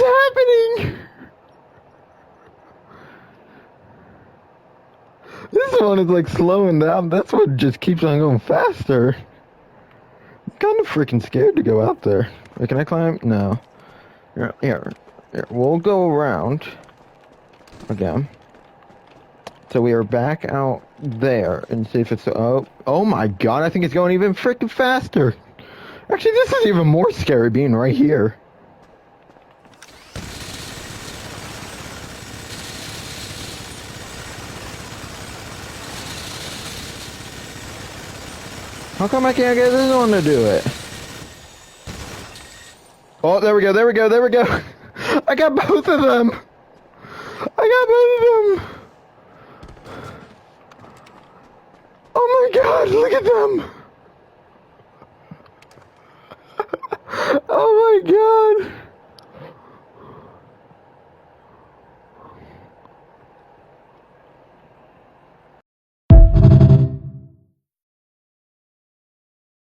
happening? This one is like slowing down. That's what just keeps on going faster. I'm kind of freaking scared to go out there. Wait, can I climb? No. Here. We'll go around again. So we are back out there and see if it's... Oh my god, I think it's going even freaking faster. Actually, this is even more scary being right here. How come I can't get this one to do it? Oh, there we go. I got both of them. Oh my god, look at them. Oh my god.